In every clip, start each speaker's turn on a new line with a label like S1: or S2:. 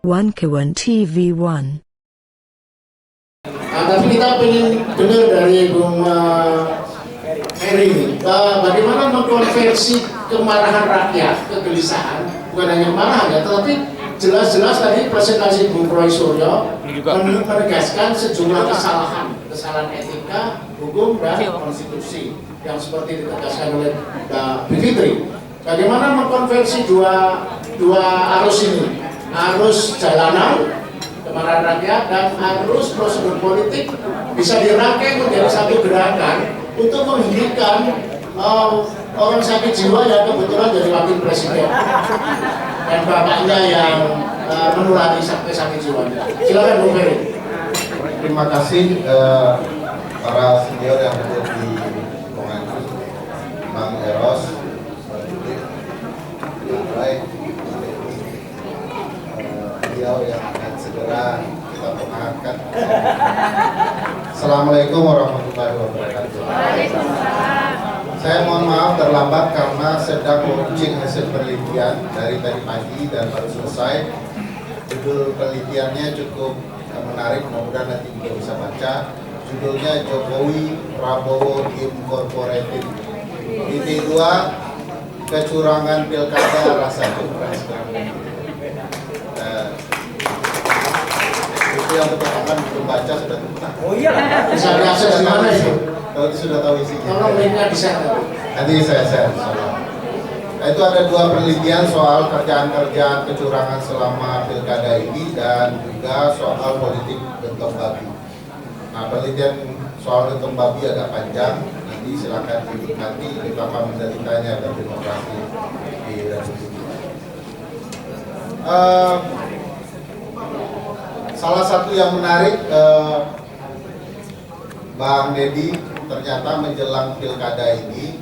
S1: Wankawan TV1.
S2: Tapi kita ingin dengar dari Bung Heri, bagaimana mengkonversi kemarahan rakyat, kegelisahan, bukan hanya marah ya, tetapi jelas-jelas tadi presentasi Bung Roy Suryo menegaskan sejumlah kesalahan etika, hukum dan konstitusi yang seperti ditegaskan oleh Mbak Bivitri. Bagaimana mengkonversi dua arus ini, arus jalanan kemarahan rakyat dan arus prosedur politik bisa dirangkai menjadi satu gerakan untuk menghentikan orang sakit jiwa yang kebetulan jadi wakil presiden dan bapaknya yang menulari sakit jiwanya. Silakan Bung Ferry.
S3: Terima kasih para senior yang hadir di pengajian, Bang Eros, Bang Yudit, Bang Rai, beliau yang akan segera kita perkenalkan. Assalamualaikum warahmatullahi wabarakatuh. Saya mohon maaf terlambat karena sedang meruncing hasil penelitian dari tadi pagi dan baru selesai. Judul penelitiannya cukup menarik, mudah-mudahan nanti juga bisa baca. Judulnya Jokowi Prabowo Incorporated. Titik 2, kecurangan pilkada rasa curang. Itu yang pertama membaca sudah tenang.
S2: Oh iya, bisa diakses di mana itu?
S3: Kalau sudah tahu isinya.
S2: Tolong linknya di-share.
S3: Nanti saya share. Nah, itu ada 2 penelitian soal kerjaan-kerjaan kecurangan selama pilkada ini dan juga soal politik gentong babi. Nah, penelitian soal gentong babi agak panjang, nanti silakan dinikmati betapa menderitanya berdemokrasi di Republik ini. Salah satu yang menarik, Bang Dedi, ternyata menjelang pilkada ini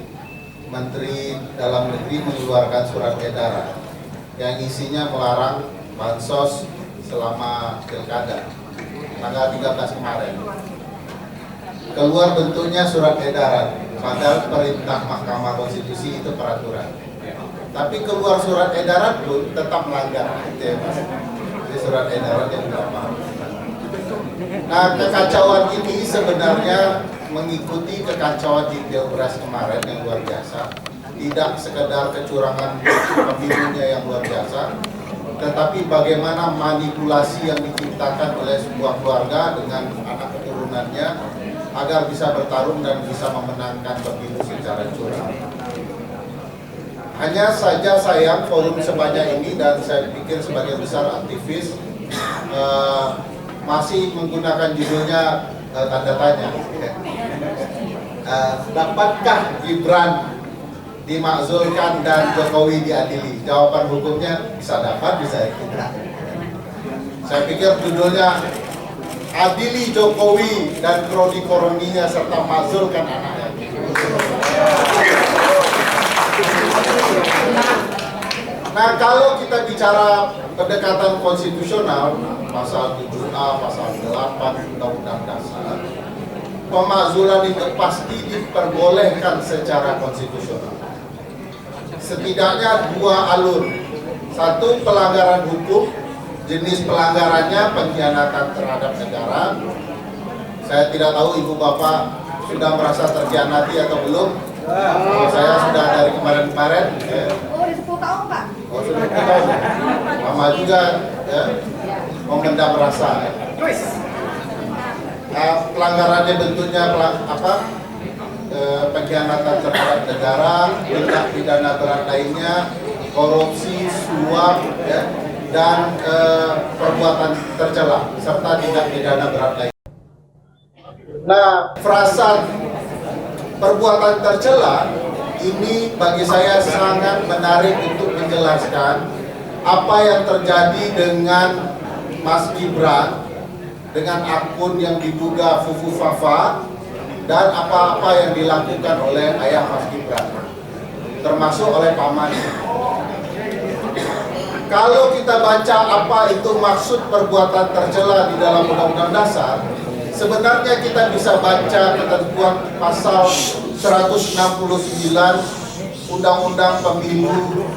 S3: Menteri Dalam Negeri mengeluarkan surat edaran yang isinya melarang bansos selama pilkada tanggal 13 kemarin. Keluar bentuknya surat edaran, padahal perintah Mahkamah Konstitusi itu peraturan. Tapi keluar surat edaran pun tetap melanggar. Jadi surat edaran yang berapa? Nah, kekacauan ini sebenarnya mengikuti kekacauan di Pilpres kemarin yang luar biasa. Tidak sekedar kecurangan pemilunya yang luar biasa, tetapi bagaimana manipulasi yang diciptakan oleh sebuah keluarga dengan anak keturunannya agar bisa bertarung dan bisa memenangkan pemilu secara curang. Hanya saja sayang forum sebanyak ini dan saya pikir sebagian besar aktivis masih menggunakan judulnya tanda tanya. Dapatkah Gibran dimakzulkan dan Jokowi diadili? Jawaban hukumnya bisa dapat, bisa tidak. Saya pikir judulnya adili Jokowi dan kroni koroninya serta makzulkan anaknya. Nah, kalau kita bicara pendekatan konstitusional, pasal 7A, pasal 8 Undang-Undang Dasar, pemakzulan itu pasti diperbolehkan secara konstitusional. Setidaknya 2 alur. Satu, pelanggaran hukum, jenis pelanggarannya pengkhianatan terhadap negara. Saya tidak tahu ibu bapak sudah merasa terkhianati atau belum. Saya sudah dari kemarin-kemarin.
S4: Oh, di 10 tahun Pak.
S3: Oh, sudah 10 tahun. Lama juga ya, memendam rasa. Pelanggarannya bentuknya pengkhianatan terhadap negara, tindak pidana berat lainnya, korupsi, suap, ya, dan perbuatan tercela serta tindak pidana berat lainnya. Nah, frasa perbuatan tercela ini bagi saya sangat menarik untuk menjelaskan apa yang terjadi dengan Mas Gibran dengan akun yang diduga Fufu Fafa dan apa-apa yang dilakukan oleh ayah Mas Gibran, termasuk oleh pamannya. Kalau kita baca apa itu maksud perbuatan tercela di dalam Undang-Undang Dasar, sebenarnya kita bisa baca ketentuan pasal 169 Undang-Undang Pemilu,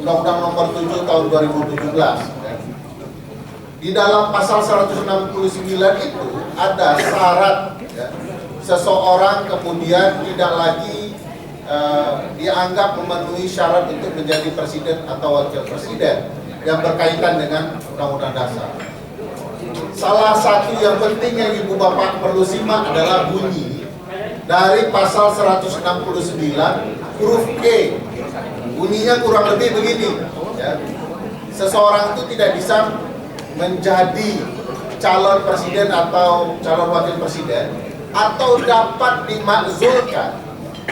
S3: Undang-Undang Nomor 7 Tahun 2017. di dalam pasal 169 itu ada syarat ya, seseorang kemudian tidak lagi dianggap memenuhi syarat untuk menjadi presiden atau wakil presiden yang berkaitan dengan Undang-Undang Dasar. Salah satu yang penting yang Ibu Bapak perlu simak adalah bunyi dari pasal 169 huruf E. Bunyinya kurang lebih begini ya. Seseorang itu tidak bisa menjadi calon presiden atau calon wakil presiden atau dapat dimakzulkan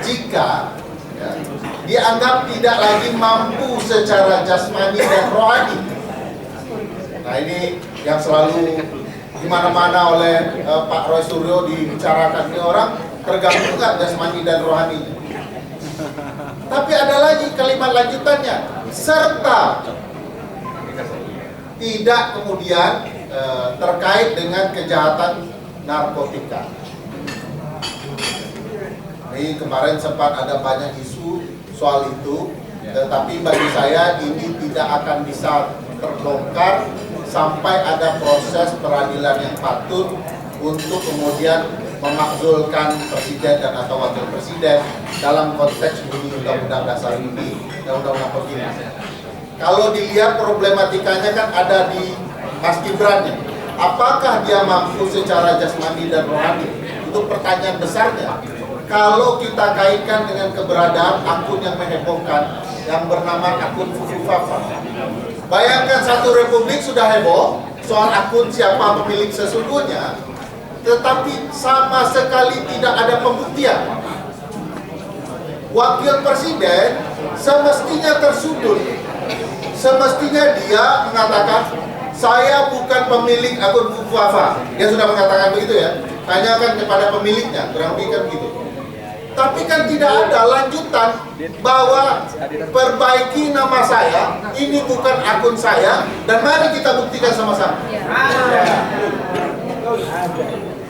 S3: jika ya, dianggap tidak lagi mampu secara jasmani dan rohani. Nah, ini yang selalu di mana-mana oleh Pak Roy Suryo dibicarakan, ini orang terganggu nggak jasmani dan rohani. Tapi ada lagi kalimat lanjutannya, serta tidak kemudian terkait dengan kejahatan narkotika. Ini kemarin sempat ada banyak isu soal itu, tetapi bagi saya ini tidak akan bisa terbongkar sampai ada proses peradilan yang patut untuk kemudian memakzulkan presiden dan atau wakil presiden dalam konteks bunyi Undang-Undang Dasar ini dan Undang-Undang Pemilu. Kalau dilihat problematikanya kan ada di Mas Gibran, apakah dia mampu secara jasmani dan rohani? Itu pertanyaan besarnya. Kalau kita kaitkan dengan keberadaan akun yang menghebohkan yang bernama akun Fufu Fafa. Bayangkan satu republik sudah heboh soal akun siapa pemilik sesungguhnya, tetapi sama sekali tidak ada pembuktian. Wakil presiden semestinya tersudut. Semestinya dia mengatakan, saya bukan pemilik akun Fufu Fafa. Dia sudah mengatakan begitu ya. Tanyakan kepada pemiliknya, kurang lebih kan begitu. Tapi kan tidak ada lanjutan bahwa perbaiki nama saya, ini bukan akun saya, dan mari kita buktikan sama-sama.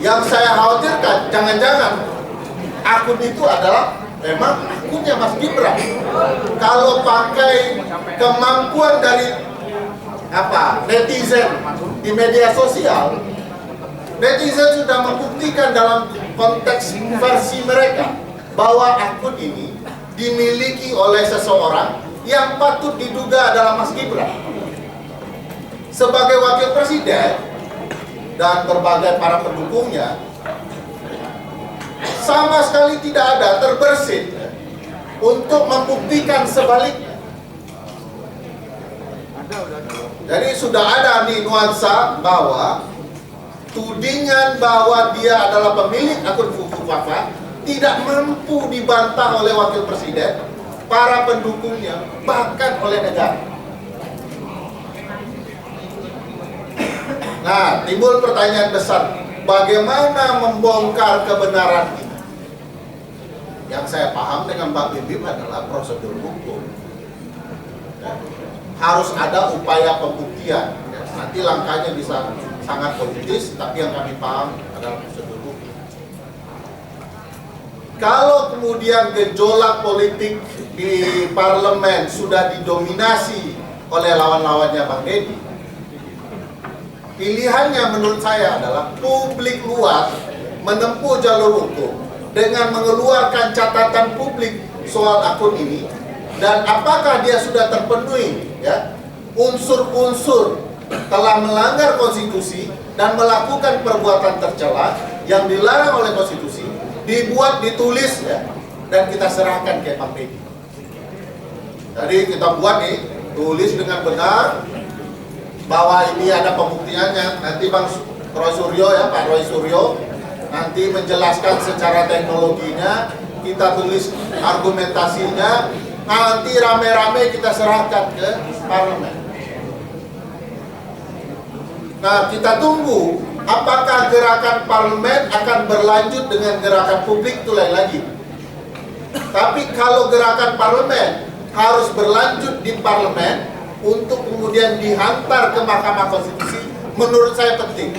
S3: Yang saya khawatirkan, jangan-jangan akun itu adalah memang akunnya Mas Gibran. Kalau pakai kemampuan dari netizen di media sosial, netizen sudah membuktikan dalam konteks versi mereka bahwa akun ini dimiliki oleh seseorang yang patut diduga adalah Mas Gibran. Sebagai wakil presiden dan berbagai para pendukungnya, sama sekali tidak ada terbersit untuk membuktikan sebaliknya. Jadi sudah ada nih nuansa bahwa tudingan bahwa dia adalah pemilik akun Fufu Fafa tidak mampu dibantah oleh wakil presiden, para pendukungnya, bahkan oleh negara. Nah, timbul pertanyaan besar, bagaimana membongkar kebenaran ini? Yang saya paham dengan Mbak Bibip adalah prosedur hukum. Harus ada upaya pembuktian. Nanti langkahnya bisa sangat politis, tapi yang kami paham adalah prosedur hukum. Kalau kemudian gejolak politik di parlemen sudah didominasi oleh lawan-lawannya Bang Deddy, pilihannya menurut saya adalah publik luas menempuh jalur hukum dengan mengeluarkan catatan publik soal akun ini, dan apakah dia sudah terpenuhi ya unsur-unsur telah melanggar konstitusi dan melakukan perbuatan tercela yang dilarang oleh konstitusi, dibuat, ditulis ya, dan kita serahkan ke Pak Deddy. Jadi kita buat nih, tulis dengan benar bahwa ini ada pembuktiannya. Nanti Bang Roy Suryo ya, Pak Roy Suryo nanti menjelaskan secara teknologinya, kita tulis argumentasinya, nanti rame-rame kita serahkan ke parlemen. Nah, kita tunggu apakah gerakan parlemen akan berlanjut dengan gerakan publik, itu lain lagi. Tapi kalau gerakan parlemen harus berlanjut di parlemen untuk kemudian dihantar ke Mahkamah Konstitusi, menurut saya penting.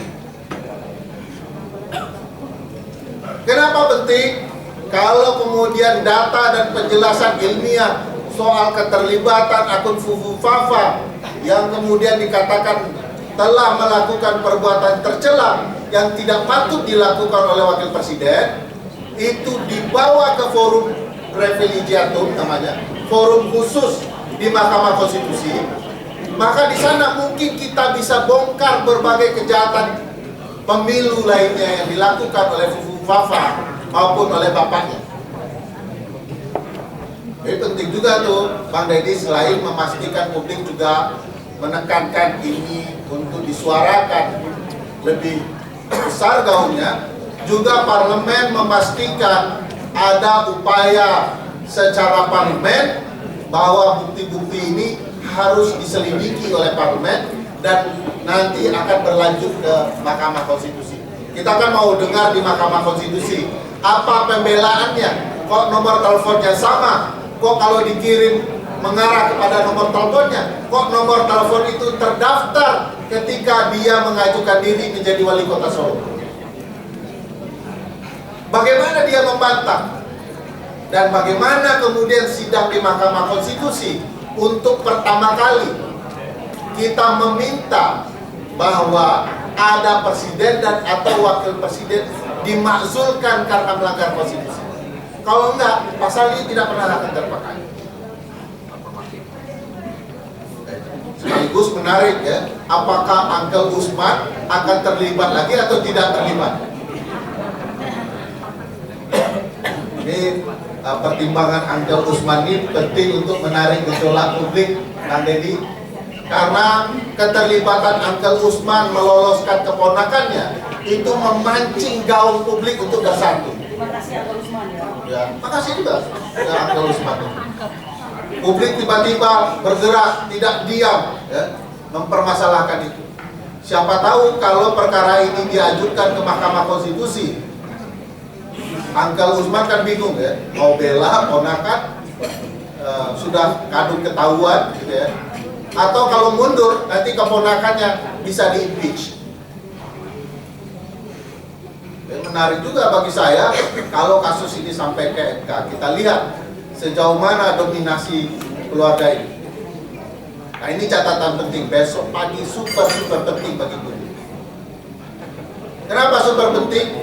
S3: Kenapa penting? Kalau kemudian data dan penjelasan ilmiah soal keterlibatan akun Fufu Fafa yang kemudian dikatakan telah melakukan perbuatan tercela yang tidak patut dilakukan oleh wakil presiden, itu dibawa ke forum privilegiatum namanya, forum khusus di Mahkamah Konstitusi, maka di sana mungkin kita bisa bongkar berbagai kejahatan pemilu lainnya yang dilakukan oleh Fufu Fafa maupun oleh bapaknya. Jadi penting juga tuh Bang Deddy, selain memastikan publik juga menekankan ini untuk disuarakan lebih besar gaungnya, juga parlemen memastikan ada upaya secara parlemen bahwa bukti-bukti ini harus diselidiki oleh parlemen dan nanti akan berlanjut ke Mahkamah Konstitusi. Kita kan mau dengar di Mahkamah Konstitusi apa pembelaannya, kok nomor teleponnya sama, kok kalau dikirim mengarah kepada nomor teleponnya, kok nomor telepon itu terdaftar ketika dia mengajukan diri menjadi wali kota Solo. Bagaimana dia membantah? Dan bagaimana kemudian sidang di Mahkamah Konstitusi untuk pertama kali kita meminta bahwa ada presiden dan atau wakil presiden dimakzulkan karena melanggar konstitusi. Kalau enggak, pasal ini tidak pernah akan terpakai. Sekaligus menarik ya, apakah Uncle Usman akan terlibat lagi atau tidak terlibat? Ini pertimbangan Uncle Usman ini penting untuk menarik gejolak publik, Bang Deddy, karena keterlibatan Uncle Usman meloloskan keponakannya itu memancing gaung publik untuk bersatu.
S4: Terima kasih Uncle Usman ya.
S3: Ya, makasih juga ya Uncle Usman. Publik tiba-tiba bergerak, tidak diam, ya, mempermasalahkan itu. Siapa tahu kalau perkara ini diajukan ke Mahkamah Konstitusi, Uncle Usman kan bingung ya, mau bela ponakan sudah kadung ketahuan gitu ya, atau kalau mundur nanti keponakannya bisa di-impeach. Menarik juga bagi saya kalau kasus ini sampai ke MK, kita lihat sejauh mana dominasi keluarga ini. Nah ini catatan penting, besok pagi super penting bagi gue. Kenapa super penting?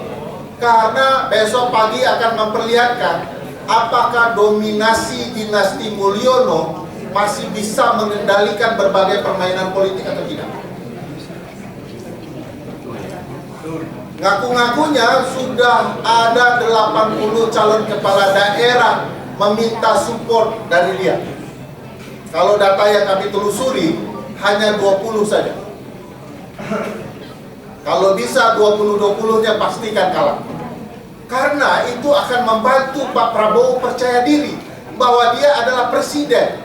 S3: Karena besok pagi akan memperlihatkan apakah dominasi dinasti Mulyono masih bisa mengendalikan berbagai permainan politik atau tidak. Ngaku-ngakunya sudah ada 80 calon kepala daerah meminta support dari dia. Kalau data yang kami telusuri hanya 20 saja. Kalau bisa 20-20-nya pastikan kalah. Karena itu akan membantu Pak Prabowo percaya diri bahwa dia adalah presiden.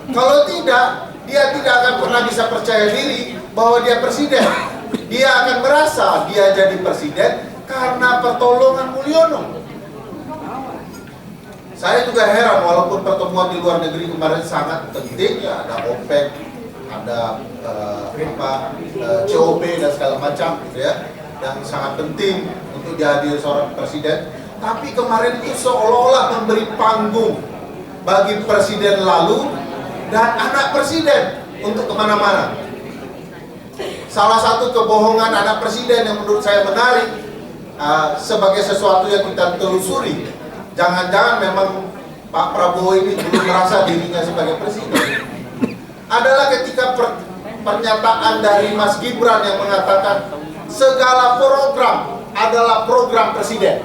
S3: Kalau tidak, dia tidak akan pernah bisa percaya diri bahwa dia presiden. Dia akan merasa dia jadi presiden karena pertolongan Mulyono. Saya juga heran, walaupun pertemuan di luar negeri kemarin sangat penting ya, ada OPEC, ada COP dan segala macam gitu ya, yang sangat penting untuk dihadiri seorang presiden. Tapi kemarin itu seolah-olah memberi panggung bagi presiden lalu dan anak presiden untuk kemana-mana. Salah satu kebohongan anak presiden yang menurut saya menarik sebagai sesuatu yang kita telusuri, jangan-jangan memang Pak Prabowo ini belum merasa dirinya sebagai presiden, adalah ketika pernyataan dari Mas Gibran yang mengatakan segala program adalah program presiden.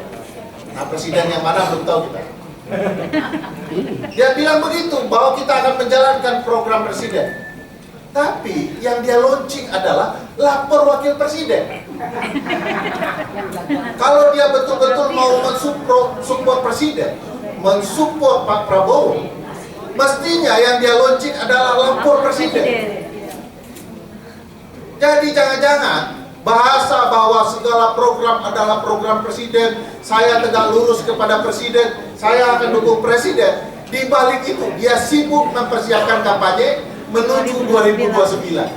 S3: Nah, presiden yang mana belum tahu kita. Dia bilang begitu, bahwa kita akan menjalankan program presiden. Tapi yang dia launching adalah lapor wakil presiden. Kalau dia betul-betul mau mensupport presiden, mensupport Pak Prabowo, mestinya yang dia launching adalah lapor presiden. Jadi jangan-jangan bahasa bahwa segala program adalah program presiden, saya tegak lurus kepada presiden, saya akan dukung presiden. Di balik itu dia sibuk mempersiapkan kampanye menuju 2029.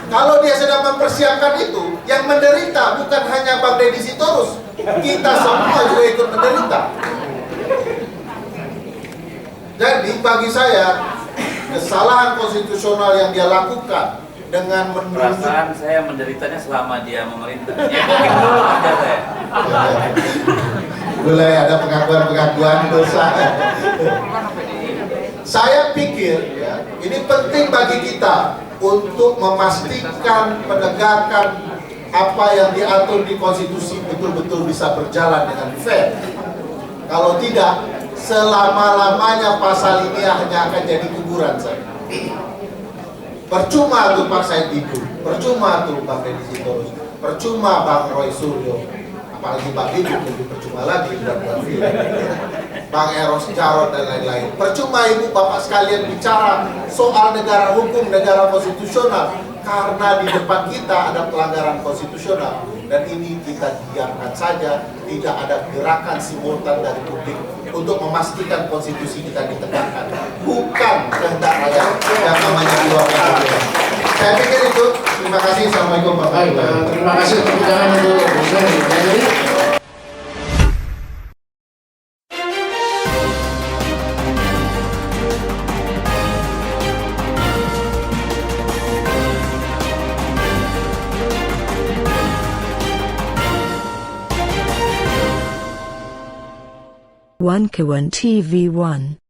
S3: Kalau dia sedang mempersiapkan itu, yang menderita bukan hanya Bang Deddy Sitorus, kita semua juga ikut menderita. Jadi bagi saya, kesalahan konstitusional yang dia lakukan dengan menunjuk.
S5: Perasaan saya menderitanya selama dia memerintah. Ya mungkin dulu ada saya.
S3: Mulai ada pengakuan-pengakuan dosa. Saya pikir ya, ini penting bagi kita untuk memastikan penegakan apa yang diatur di konstitusi betul-betul bisa berjalan dengan fair. Kalau tidak, selama-lamanya pasal ini hanya akan jadi kuburan saja. Percuma tuh Pak Said Didu, percuma tuh Bang Deddy Sitorus, percuma Bang Roy Suryo, apalagi Bang Didu lebih percuma lagi buat film. Bang Eros Jarot dan lain-lain. Percuma ibu bapak sekalian bicara soal negara hukum, negara konstitusional, karena di depan kita ada pelanggaran konstitusional dan ini kita diamkan saja, tidak ada gerakan simultan dari publik untuk memastikan konstitusi kita ditegakkan, bukan kehendak rakyat yang namanya keluarga. Saya pikir itu. Terima kasih. Assalamualaikum warahmatullahi wabarakatuh.
S2: Terima kasih perbincangan untuk Bu Sari.
S1: One Kawan TV 1